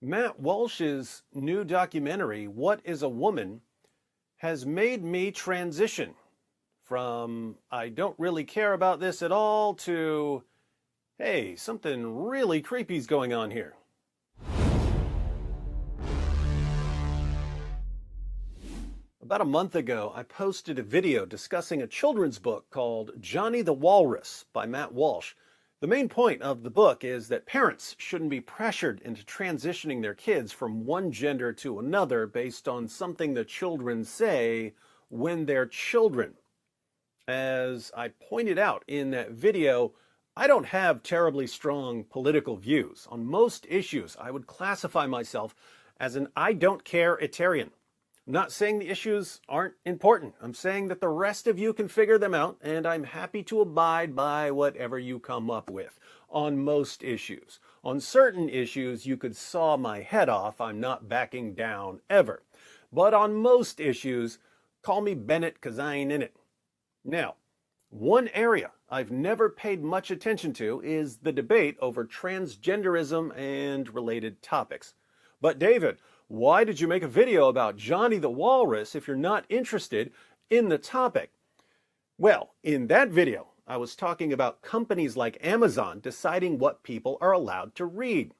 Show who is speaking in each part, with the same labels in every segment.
Speaker 1: Matt Walsh's new documentary, What is a Woman, has made me transition from I don't really care about this at all to hey, something really creepy's going on here. About a month ago, I posted a video discussing a children's book called Johnny the Walrus by Matt Walsh. The main point of the book is that parents shouldn't be pressured into transitioning their kids from one gender to another based on something the children say when they're children. As I pointed out in that video, I don't have terribly strong political views. On most issues, I would classify myself as an I don't care-itarian. I'm not saying the issues aren't important. I'm saying that the rest of you can figure them out, and I'm happy to abide by whatever you come up with on most issues. On certain issues, you could saw my head off. I'm not backing down ever. But on most issues, call me Bennett because I ain't in it. Now, one area I've never paid much attention to is the debate over transgenderism and related topics. But David, why did you make a video about Johnny the Walrus if you're not interested in the topic? Well, in that video, I was talking about companies like Amazon deciding what people are allowed to read.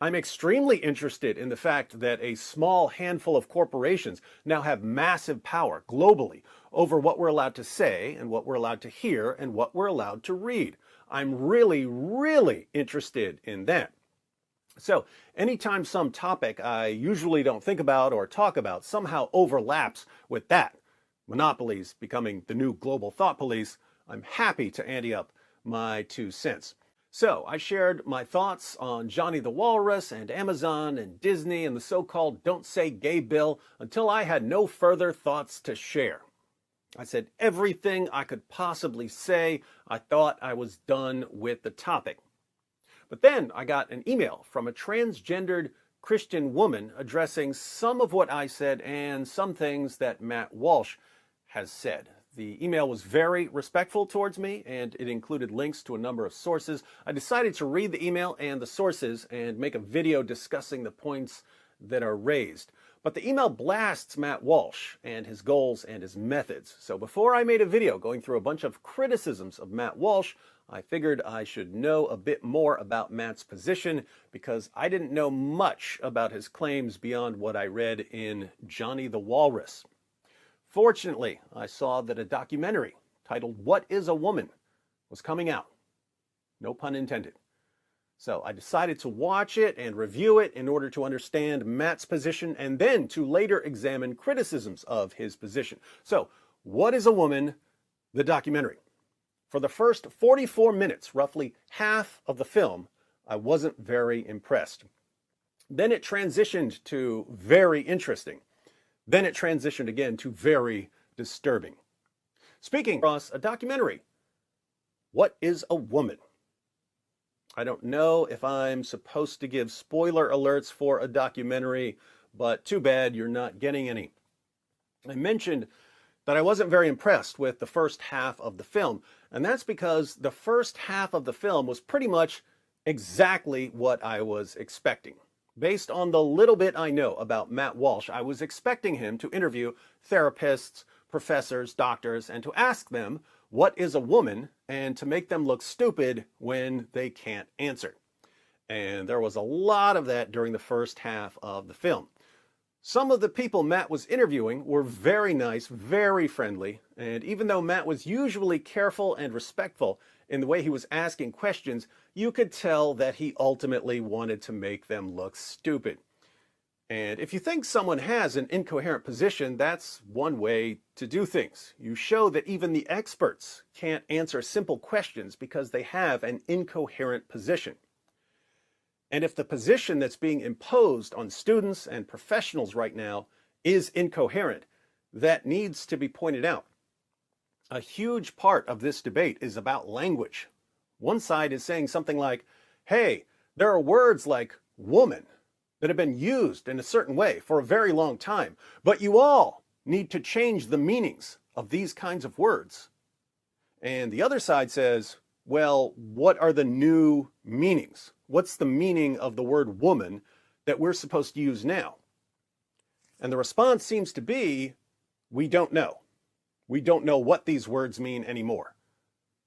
Speaker 1: I'm extremely interested in the fact that a small handful of corporations now have massive power globally over what we're allowed to say and what we're allowed to hear and what we're allowed to read. I'm really interested in that. So anytime some topic I usually don't think about or talk about somehow overlaps with that, monopolies becoming the new global thought police, I'm happy to ante up my 2 cents. So I shared my thoughts on Johnny the Walrus and Amazon and Disney and the so-called Don't Say Gay bill until I had no further thoughts to share. I said everything I could possibly say. I thought I was done with the topic. But then I got an email from a transgendered Christian woman addressing some of what I said and some things that Matt Walsh has said. The email was very respectful towards me, and it included links to a number of sources. I decided to read the email and the sources and make a video discussing the points that are raised. But the email blasts Matt Walsh and his goals and his methods. So before I made a video going through a bunch of criticisms of Matt Walsh, I figured I should know a bit more about Matt's position because I didn't know much about his claims beyond what I read in Johnny the Walrus. Fortunately, I saw that a documentary titled What is a Woman was coming out. No pun intended. So I decided to watch it and review it in order to understand Matt's position and then to later examine criticisms of his position. So, What is a Woman? The documentary. For the first 44 minutes, roughly half of the film, I wasn't very impressed. Then it transitioned to very interesting. Then it transitioned again to very disturbing. Speaking across a documentary, What is a Woman? I don't know if I'm supposed to give spoiler alerts for a documentary, but too bad you're not getting any. I mentioned that I wasn't very impressed with the first half of the film, and that's because the first half of the film was pretty much exactly what I was expecting. Based on the little bit I know about Matt Walsh, I was expecting him to interview therapists, professors, doctors, and to ask them, what is a woman, and to make them look stupid when they can't answer. And there was a lot of that during the first half of the film. Some of the people Matt was interviewing were very nice, very friendly, and even though Matt was usually careful and respectful in the way he was asking questions, you could tell that he ultimately wanted to make them look stupid. And if you think someone has an incoherent position, that's one way to do things. You show that even the experts can't answer simple questions because they have an incoherent position. And if the position that's being imposed on students and professionals right now is incoherent, that needs to be pointed out. A huge part of this debate is about language. One side is saying something like, hey, there are words like woman that have been used in a certain way for a very long time, but you all need to change the meanings of these kinds of words. And the other side says, well, what are the new meanings? What's the meaning of the word woman that we're supposed to use now? And the response seems to be, we don't know. We don't know what these words mean anymore.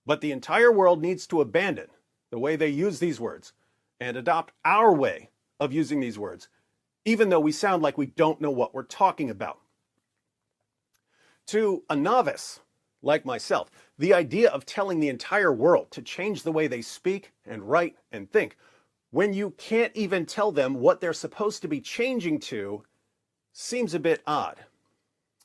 Speaker 1: But the entire world needs to abandon the way they use these words and adopt our way of using these words, even though we sound like we don't know what we're talking about. To a novice like myself, the idea of telling the entire world to change the way they speak and write and think, when you can't even tell them what they're supposed to be changing to, seems a bit odd.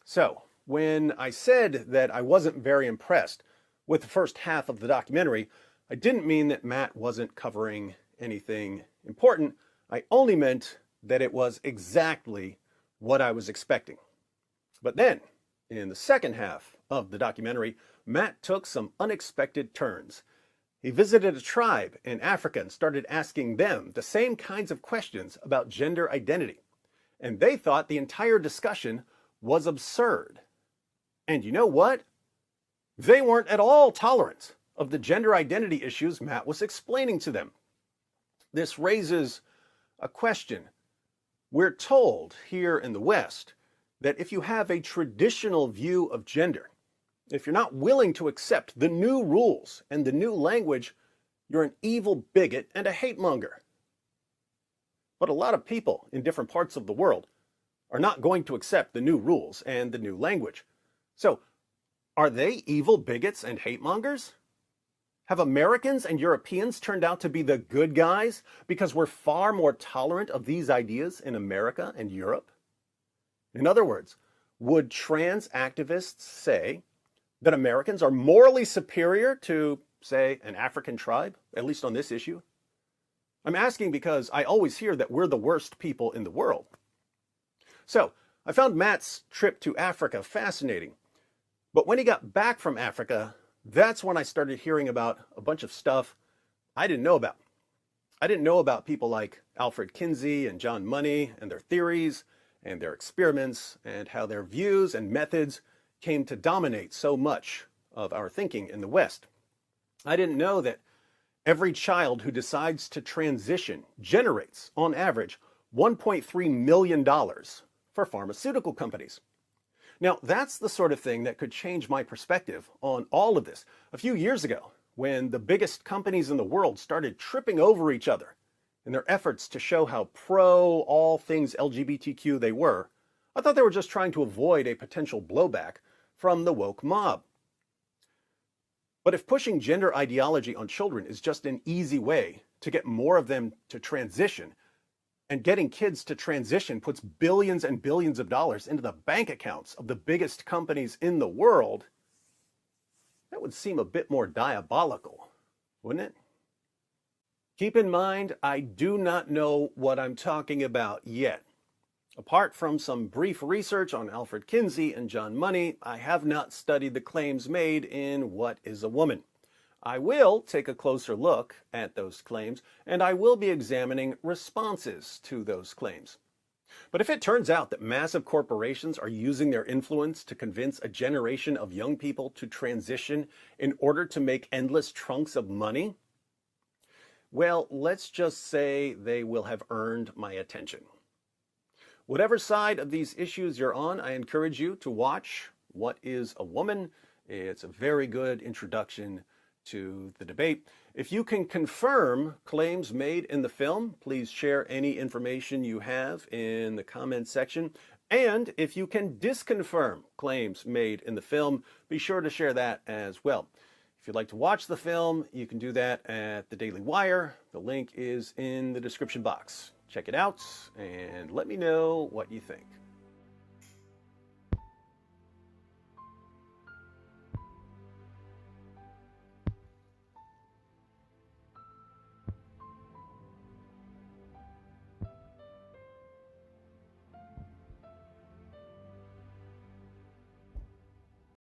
Speaker 1: So, when I said that I wasn't very impressed with the first half of the documentary, I didn't mean that Matt wasn't covering anything important. I only meant that it was exactly what I was expecting. But then, in the second half of the documentary, Matt took some unexpected turns. He visited a tribe in Africa and started asking them the same kinds of questions about gender identity. And they thought the entire discussion was absurd. And you know what? They weren't at all tolerant of the gender identity issues Matt was explaining to them. This raises a question. We're told here in the West that if you have a traditional view of gender, if you're not willing to accept the new rules and the new language, you're an evil bigot and a hate monger. But a lot of people in different parts of the world are not going to accept the new rules and the new language. So, are they evil bigots and hate mongers? Have Americans and Europeans turned out to be the good guys because we're far more tolerant of these ideas in America and Europe? In other words, would trans activists say that Americans are morally superior to, say, an African tribe, at least on this issue? I'm asking because I always hear that we're the worst people in the world. So, I found Matt's trip to Africa fascinating. But when he got back from Africa, that's when I started hearing about a bunch of stuff I didn't know about. I didn't know about people like Alfred Kinsey and John Money and their theories and their experiments and how their views and methods came to dominate so much of our thinking in the West. I didn't know that every child who decides to transition generates, on average, $1.3 million for pharmaceutical companies. Now, that's the sort of thing that could change my perspective on all of this. A few years ago, when the biggest companies in the world started tripping over each other in their efforts to show how pro all things LGBTQ they were, I thought they were just trying to avoid a potential blowback from the woke mob. But if pushing gender ideology on children is just an easy way to get more of them to transition, and getting kids to transition puts billions and billions of dollars into the bank accounts of the biggest companies in the world, that would seem a bit more diabolical, wouldn't it? Keep in mind, I do not know what I'm talking about yet. Apart from some brief research on Alfred Kinsey and John Money, I have not studied the claims made in What is a Woman? I will take a closer look at those claims, and I will be examining responses to those claims. But if it turns out that massive corporations are using their influence to convince a generation of young people to transition in order to make endless chunks of money, well, let's just say they will have earned my attention. Whatever side of these issues you're on, I encourage you to watch What is a Woman? It's a very good introduction to the debate. If you can confirm claims made in the film, please share any information you have in the comments section. And if you can disconfirm claims made in the film, be sure to share that as well. If you'd like to watch the film, you can do that at the Daily Wire. The link is in the description box. Check it out and let me know what you think.